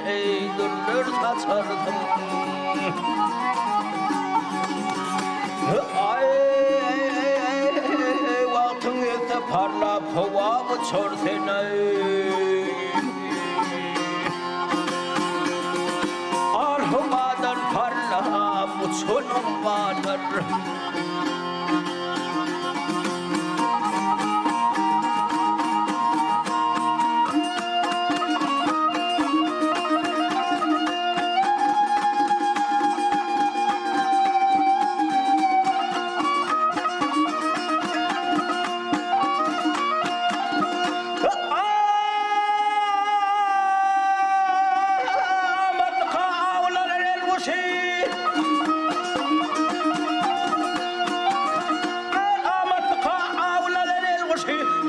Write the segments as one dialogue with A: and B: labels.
A: ey güller saçardım. Ay vaktin ete parlap havamı çörsen arhumadan parlap uçunum vardır.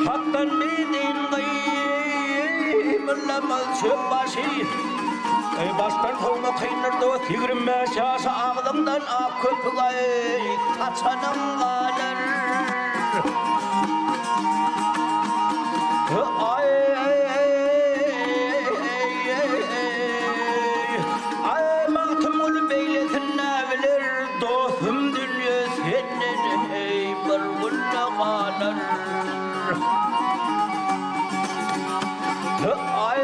A: Hak'tan bildiğin gıyımlamal çöpbaşı baştan kovma kıynırdı o 25 yaş ağzımdan ak köpük ay taçanım kalır. Ay baktım onu beyletin ne bilir dostum dünya senin ey bir günle kalır. Ay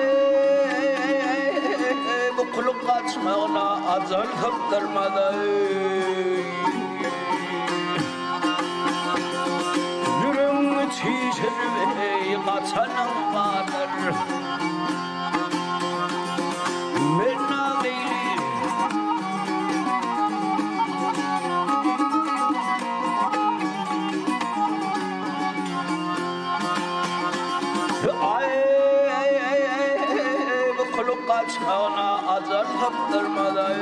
A: bu kuluk kaçmağına azal kaptırmadı. Yürüm çişir ve kaçanım vardır. Menna beyli kaçmağına azar kaptırmadı.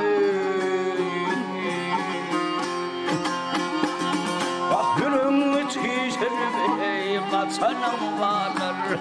A: Ah yürüm çişir bey kaçanım vardır.